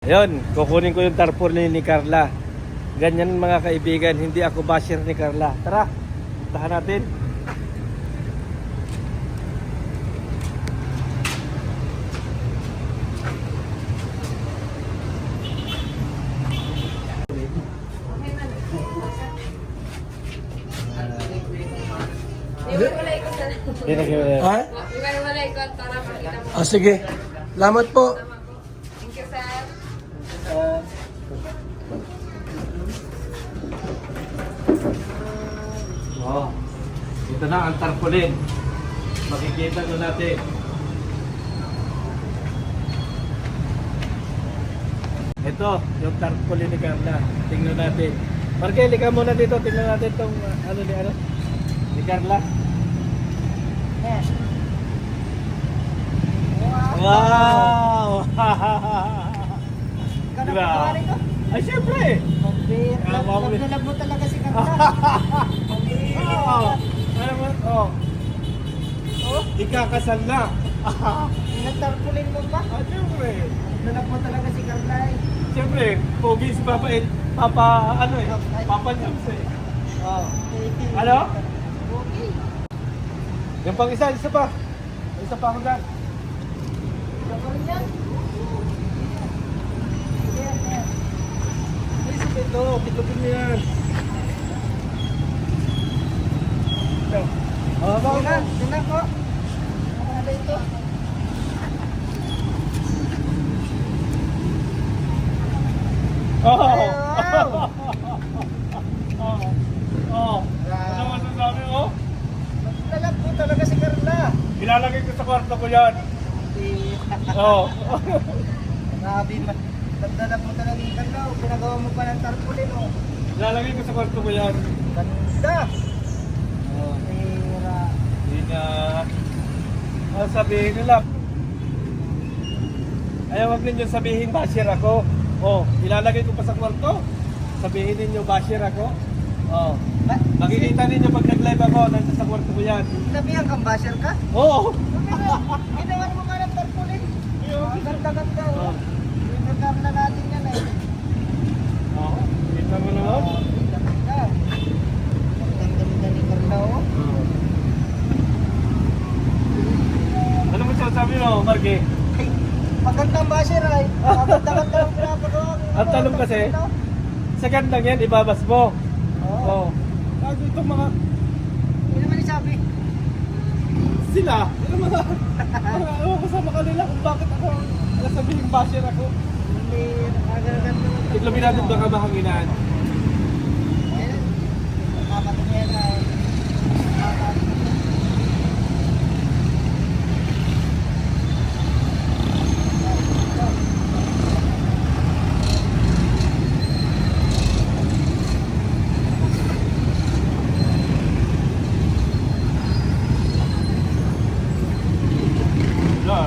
Ayun, kukunin ko yung tarpaulin ni Carla. Ganyan mga kaibigan, hindi ako basher ni Carla. Tara, puntahan natin. Ha? Iwan-wala ikot para makita mo. Ah, sige. Salamat po. Thank you, sir. Oh, ito na ang tarpaulin. Makikita nyo natin. Ito, yung tarpaulin ni Carla. Tingnan natin. Markel, ikaw muna dito. Tingnan natin itong ni Carla. Yes. Wow! Diba? Ay, syempre! Love na love mo talaga si Carla. Ano mo? Oh. Oh, Ikakasal na. nagtarpulin mo pa? Ah, syempre. Love mo talaga si Carla eh. Siyempre, pogi si Papa Papa Jobs eh. Oh. Ano? Okay. Yung pang isa pa. Isa pa ako dyan. Gagawin yan? Yan. Ay, ito, pitupin mo yan. Ito. Oh, baka na. Tingnan ko. Ano ito? Oh! Wow! Oh! Oh! Ano masasabi mo? Love mo talaga si Carla. Ilalagay ko sa kwarto ko yan. Oh! Grabe man. Love mo talaga si Carla. Pinagawa mo pa ng tarpulin oh. Ilalagay ko sa kwarto ko yan. Ganda. Oh. Pera. Hindi na... Ano sabihin nila? Ayaw, wag ninyo sabihin basher ako. Oh, ilalagay ko pa sa kwarto. Sabihin ninyo basher ako. Oh. Makikita ninyo pag nag-live ako, nandun sa kwarto ko yan. Sabihan kang basher ka? Oo! Ginawan mo nga ng tarpulin. Ganda-ganda Oh. oh. Pinagam na natin yan eh. Oh, kita mo naman. Ganda. Ganda ni Carla oh. Ano mo sasabi mo, Marky? Magandang basher ay. Maganda-ganda ang pinapagawa. Ang tanong kasi, sa gandang yan, ibabas mo. Oo. Oh. Bago itong mga Hindi naman isabi. sila, yung mga ewan ko sa mga kanila kung bakit ako nasabihin basher ako. Hindi nakaganda. Tiglamin natin baka mahanginan. Ayan. Nakakatingin ay. Wala.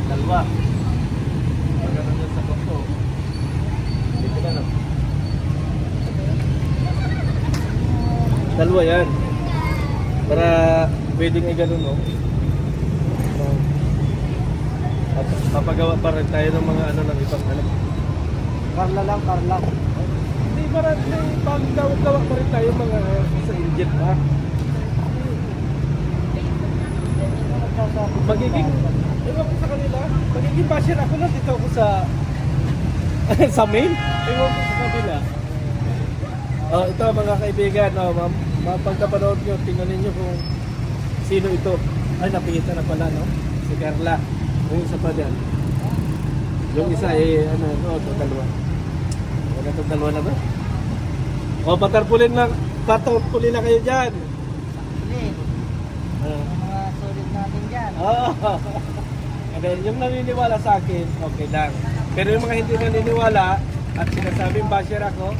Dalawa. Maganda dyan sa kwarto. Dito na lang. Dalawa yan. Para pwedeng i-ganon, no? At papagawa pa rin tayo ng mga ano ng ibang ano. Carla lang, Carla. Hindi pa rin, pagawa pa rin tayo mga sa engine, ha? Magiging, ewan ko sa kanila, magiging basher ako na dito ako sa sa main. Ewan ko sa kanila. Oh, ito mga kaibigan, pagkapanood nyo, tingnan ninyo kung sino ito. Ay, nakikita na pala, no? Si Carla. Yung isa pa dyan. Yung isa, ito, dalawa. Wala itong dalawa na ba? O, patarpulin na kayo dyan. Hindi. Ah. Mga sulit natin dyan. Ah. And then, yung naniniwala sa akin, okay lang. Pero yung mga hindi naniniwala at sinasabing basher ako,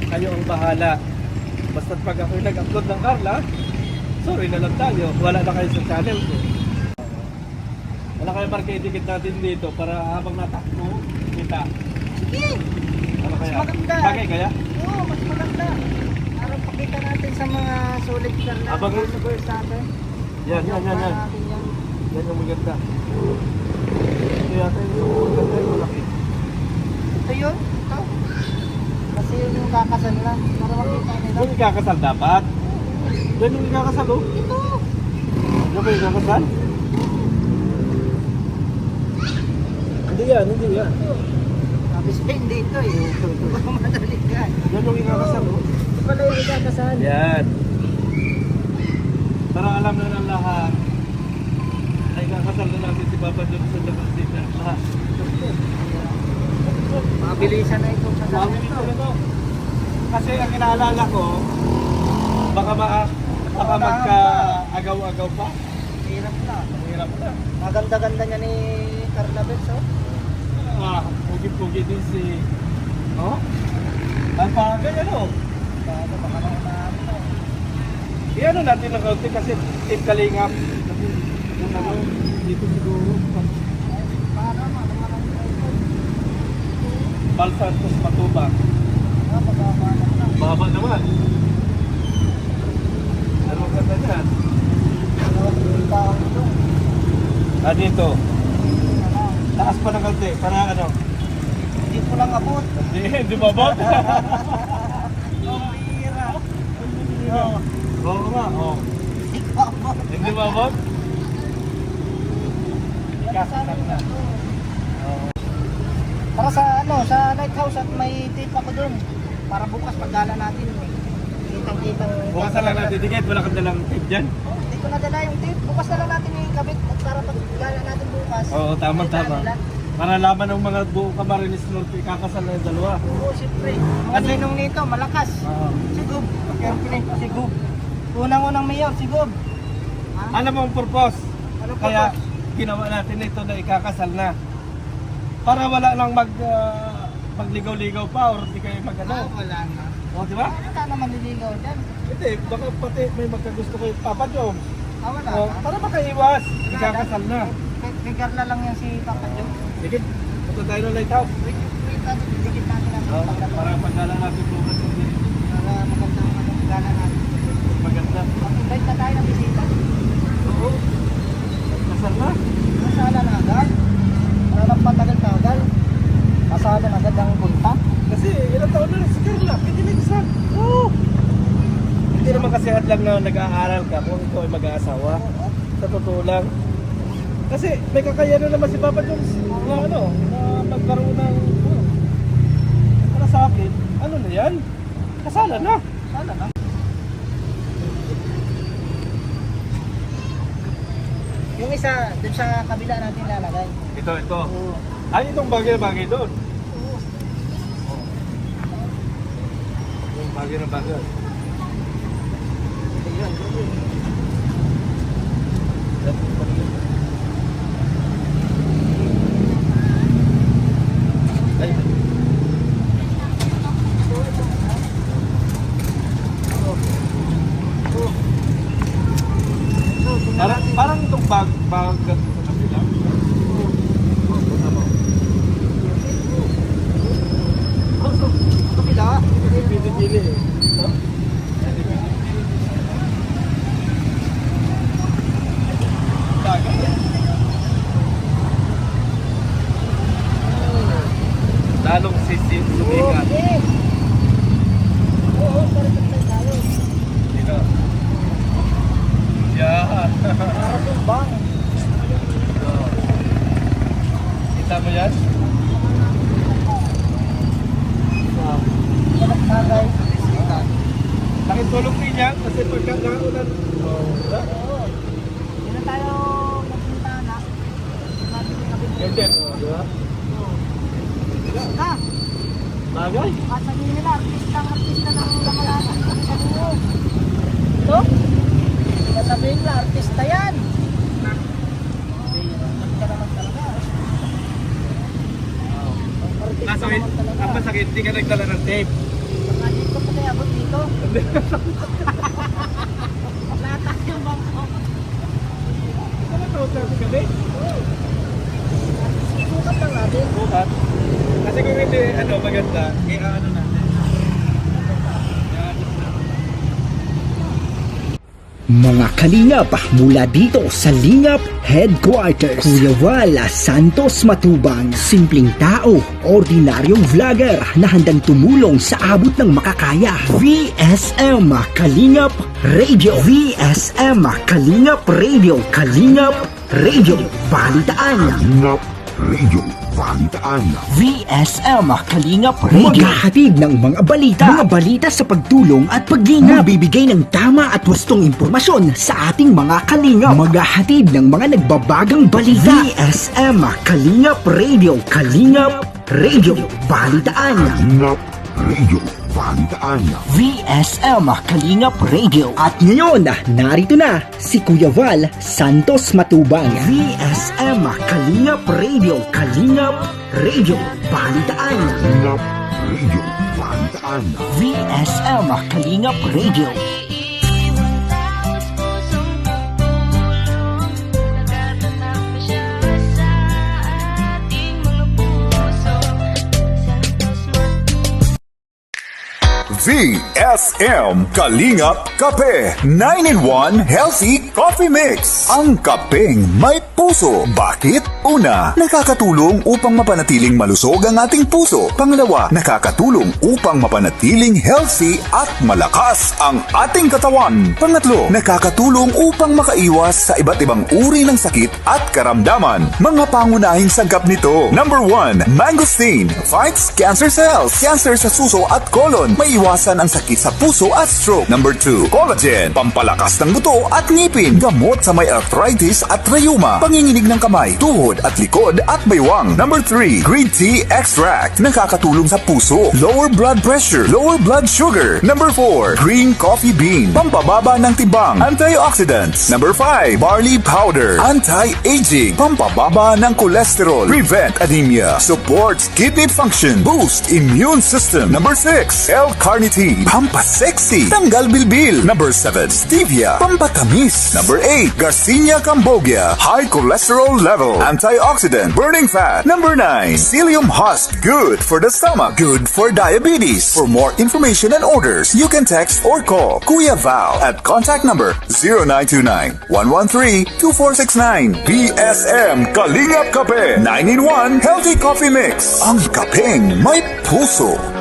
kayo ang bahala. Basta't pag ako'y nag-upload ng Carla, sorry na lang tayo. Wala na kayo sa channel ko. Wala kayo market-dikit natin dito para habang natakbo, kita. Sige! Ano kaya? Mas maganda. Bagay kaya? Oo, mas maganda. Para pakita natin sa mga solid car na Abang- subscribers sa atin. Yan. Natin yan. Yan yung maganda. Ito yata yung maganda yung malaki. Ito yun. Ito. Kasi yun yung kakasal na. Para makita nila. Yung ikakasal dapat. Yan yung ikakasal oh. Ito. Ano ba yung ikakasal? Hindi yan. Sabi siya hindi ito eh. Baka madali ka. Yan yung ikakasal oh. Ito pala yung ikakasal. Yan. Para alam na ng lahat. Ay kakasal na natin si Papa John sa labas din ng lahat. Mabilisan na ito sa Mami dami dito na to. Kasi ang inaalala ko, baka magka-agaw-agaw pa. Hirap na. Mahirap na. Maganda-ganda niya ni Carla Benz, oh. Pugi-pugi din si... Oh? Ang pagay ano? Baka naunahan mo. Iano natin ng kaunti kasi tip kalingap. Yung ano, dito siguro. Para naman ito. Balsantos Matuba. Pagkabala na. Baba naman. Ano ang ganda dyan? Dito. Taas pa ng kaunti. Para ano? Hindi ko lang abot. Hindi mabot. Ang hira. Oo nga. Oh. Hindi ko abot. Hindi mabot? Ikakasal na. Para sa sa lighthouse at may tip ako dun. Para bukas pagdala natin. Kitang-kitang. Bukas na lang natin ticket. Wala kang dalang tip dyan. Hindi ko nadala yung tip. Bukas na lang natin yung kabit at para pagdala natin bukas. Oo, tama. Kita nila. Para laman ng mga buong Camarines Norte, ikakasal na yung dalawa. Oo, siyempre. Mga ninong nito, malakas. Oo. Si Gub. Carefully. Si Gub. Unang-unang mayor, si Gub. Alam mo ang purpose? Ano pa Kaya ba? ginawa natin ito na ikakasal na. Para wala lang magligaw-ligaw pa or di kayo magano. Wala na. O, di ba? Wala naman nililigaw dyan. Hindi, baka pati may magkagusto kayo Papa Jom. Wala O, na. para makaiwas, ikakasal na. Kay Carla lang yan si Papa Joe. Sige, punta tayo ng lighthouse. Dikit natin ang Oo, pagdala. para pagdala natin bukas. Para maganda ang pagdala natin. Maganda. Mag-invite na tayo ng bisita. Oo. Kasal na. Masala na agad. Para magpatagal-tagal. Masala na agad ang punta. Kasi ilang taon na rin si Carla, pwede na isa. Oo. Hindi naman kasi lang na nag-aaral ka kung ikaw ay mag-aasawa. Sa totoo lang. Kasi may kakayanan naman si Papa Jones na ano, na magkaroon ng para sa akin, ano na yan? Kasalan na. Masala na. Yung isa, dun sa kabila natin lalagay. Ito. Oo. Ay, itong bagay doon. Oo. Yung bagay na bagay. Ayun. Ay. Parang itong bag ganito sa kabila. Kabila. Pili-pili eh. No? Bagay. Lalong sumikat. Yes. Oo, para tayo. Dito. Yan. Para tumbang. Kita mo yan? Wow. Tagay. Laking tulong din yan kasi pagka naulan. Diba? Oo. Hindi na tayo magpunta na. Ganyan. Diba? Na, Bagay. kasabihin nila, artista ng Lamalagan. Ito? Kasabihin nila, artista yan. Ganda naman talaga. masakit, hindi ka nagdala ng tape. Baka dito pa kaya abot dito. Latas yung bangko. Ano to, sabi gabi? Sukat lang natin. Bukat. Kasi kung hindi, maganda, kaya natin. Mga kalingap mula dito sa Lingap Headquarters, Kuya Val Santos Matubang, simpleng tao, ordinaryong vlogger na handang tumulong sa abot ng makakaya. VSM Kalingap Radio, VSM Kalingap Radio, Kalingap Radio, Balitaan. Kalingap Radio Balitaan. VSM Kalingap Radio, maghahatid ng mga balita sa pagtulong at paglinap, magbibigay ng tama at wastong impormasyon sa ating mga kalingap, maghahatid ng mga nagbabagang balita. VSM Kalingap Radio, Kalingap Radio, Balitaan. Kalingap Radio Balitaan. VSM Kalingap Radio. At ngayon, narito na si Kuya Val Santos Matubang. VSM Kalingap Radio, Kalingap Radio, Balitaan. Kalingap Radio Balitaan. VSM Kalingap Radio. VSM Kalingap Kape 9-in-1 Healthy Coffee Mix. Ang kapeng may puso. Bakit? Una, nakakatulong upang mapanatiling malusog ang ating puso. Pangalawa, nakakatulong upang mapanatiling healthy at malakas ang ating katawan. Pangatlo, nakakatulong upang makaiwas sa iba't ibang uri ng sakit at karamdaman. Mga pangunahing sagap nito. Number 1, mangosteen fights cancer cells. Cancer sa suso at colon. May iwasan ang sakit sa puso at stroke. Number 2, collagen, pampalakas ng buto at ngipin, gamot sa may arthritis at rheuma, panginginig ng kamay, tuhod at likod at baywang. Number 3, green tea extract, nakakatulong sa puso, lower blood pressure, lower blood sugar. Number 4, green coffee bean, pampababa ng tibang, antioxidants. Number 5, barley powder, anti-aging, pampababa ng cholesterol, prevent anemia, supports kidney function, boost immune system. Number 6, L-carnitine, pampasexy, tanggal bilbil. Number 7, stevia, pampatamis. Number 8, Garcinia cambogia, high cholesterol level, antioxidant, burning fat. Number 9, psyllium husk, good for the stomach, good for diabetes. For more information and orders, you can text or call Kuya Val at contact number 0929-113-2469. BSM Kalingap Kape 9-in-1 Healthy Coffee Mix. Ang kapeng may puso.